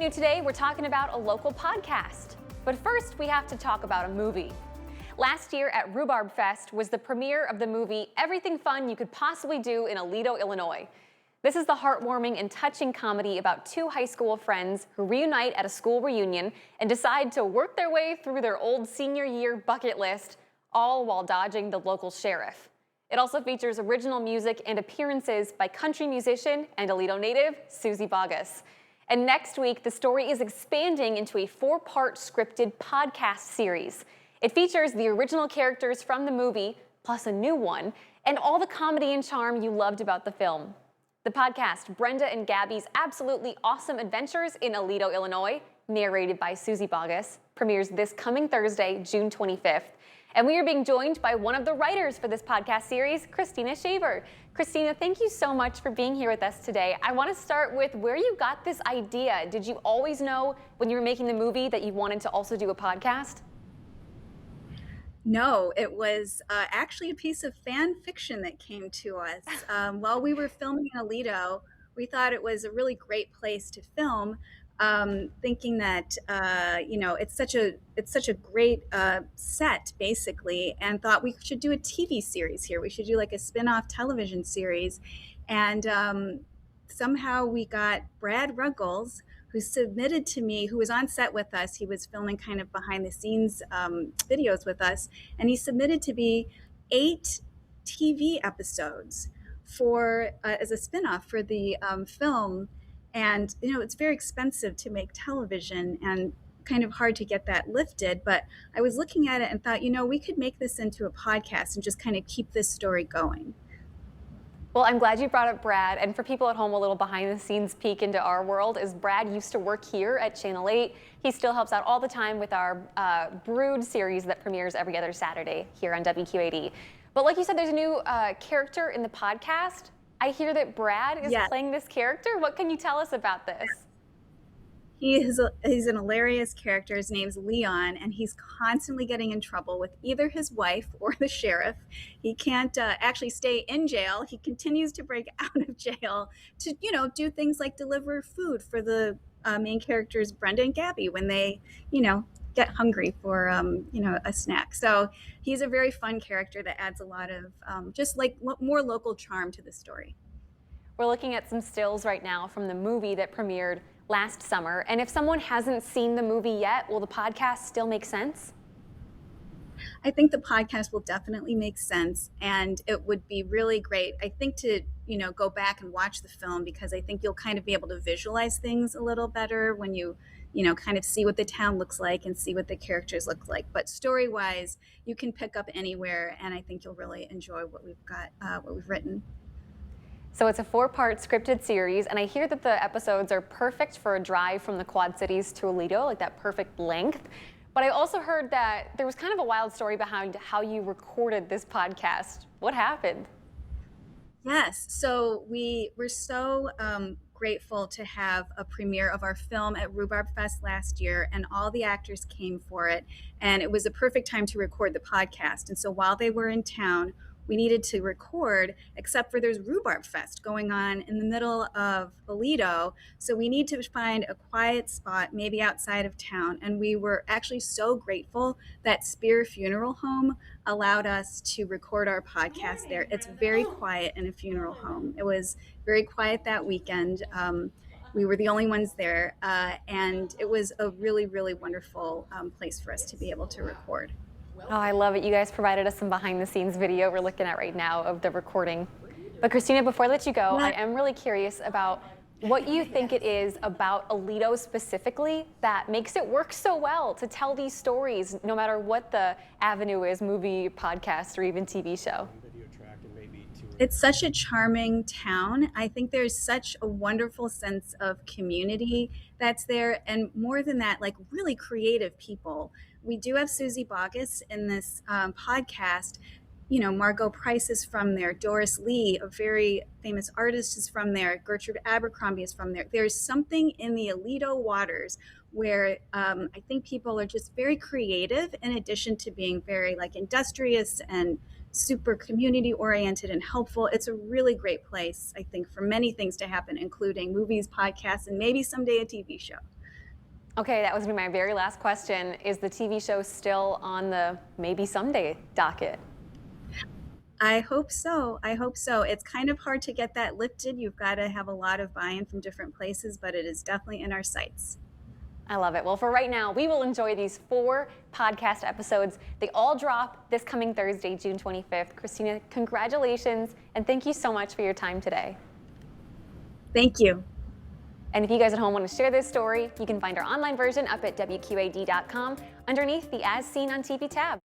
you today, we're talking about a local podcast. But first, we have to talk about a movie. Last year at Rhubarb Fest was the premiere of the movie Everything Fun You Could Possibly Do in Aledo, Illinois. This is the heartwarming and touching comedy about two high school friends who reunite at a school reunion and decide to work their way through their old senior year bucket list, all while dodging the local sheriff. It also features original music and appearances by country musician and Aledo native Susie Boggess. And next week, the story is expanding into a 4-part scripted podcast series. It features the original characters from the movie, plus a new one, and all the comedy and charm you loved about the film. The podcast, Brenda and Gabby's Absolutely Awesome Adventures in Aledo, Illinois, narrated by Susie Boggess, premieres this coming Thursday, June 25th. And we are being joined by one of the writers for this podcast series, Christina Shaver. Christina, thank you so much for being here with us today. I want to start with where you got this idea. Did you always know when you were making the movie that you wanted to also do a podcast? No, it was actually a piece of fan fiction that came to us. While we were filming in Aledo, we thought it was a really great place to film, thinking that it's such a great set basically, and thought we should do a TV series here. We should do like a spin-off television series, and somehow we got Brad Ruggles, who submitted to me, who was on set with us. He was filming kind of behind the scenes videos with us, and he submitted to me 8 TV episodes for as a spinoff for the film. And it's very expensive to make television and kind of hard to get that lifted. But I was looking at it and thought, we could make this into a podcast and just kind of keep this story going. Well, I'm glad you brought up Brad. And for people at home, a little behind the scenes peek into our world is Brad used to work here at Channel 8. He still helps out all the time with our Brood series that premieres every other Saturday here on WQAD. But like you said, there's a new character in the podcast. I hear that Brad is playing this character. What can you tell us about this? He's an hilarious character. His name's Leon, and he's constantly getting in trouble with either his wife or the sheriff. He can't actually stay in jail. He continues to break out of jail to, do things like deliver food for the main characters, Brenda and Gabby, when they, get hungry for, a snack. So he's a very fun character that adds a lot of just like more local charm to the story. We're looking at some stills right now from the movie that premiered last summer. And if someone hasn't seen the movie yet, will the podcast still make sense? I think the podcast will definitely make sense, and it would be really great, I think, to go back and watch the film, because I think you'll kind of be able to visualize things a little better when you kind of see what the town looks like and see what the characters look like. But story-wise, you can pick up anywhere, and I think you'll really enjoy what we've got, what we've written. So it's a 4-part scripted series, and I hear that the episodes are perfect for a drive from the Quad Cities to Aledo, like that perfect length. But I also heard that there was kind of a wild story behind how you recorded this podcast. What happened? Yes, so we were so grateful to have a premiere of our film at Rhubarb Fest last year, and all the actors came for it, and it was a perfect time to record the podcast. And so while they were in town, we needed to record, except for there's Rhubarb Fest going on in the middle of Aledo. So we need to find a quiet spot, maybe outside of town. And we were actually so grateful that Spear Funeral Home allowed us to record our podcast there. It's very quiet in a funeral home. It was very quiet that weekend. We were the only ones there. And it was a really, really wonderful place for us to be able to record. Oh, I love it. You guys provided us some behind the scenes video we're looking at right now of the recording. But Christina, before I let you go, I am really curious about what you think it is about Aledo specifically that makes it work so well to tell these stories, no matter what the avenue is, movie, podcast, or even TV show. It's such a charming town. I think there's such a wonderful sense of community that's there. And more than that, like really creative people. We do have Susie Boggess in this podcast. Margot Price is from there. Doris Lee, a very famous artist, is from there. Gertrude Abercrombie is from there. There's something in the Aledo waters where I think people are just very creative, in addition to being very industrious and super community oriented and helpful. It's a really great place, I think, for many things to happen, including movies, podcasts, and maybe someday a TV show. Okay, that was gonna be my very last question. Is the TV show still on the maybe someday docket? I hope so. I hope so. It's kind of hard to get that lifted. You've got to have a lot of buy-in from different places, but it is definitely in our sights. I love it. Well, for right now, we will enjoy these 4 podcast episodes. They all drop this coming Thursday, June 25th. Christina, congratulations, and thank you so much for your time today. Thank you. And if you guys at home want to share this story, you can find our online version up at WQAD.com underneath the As Seen on TV tab.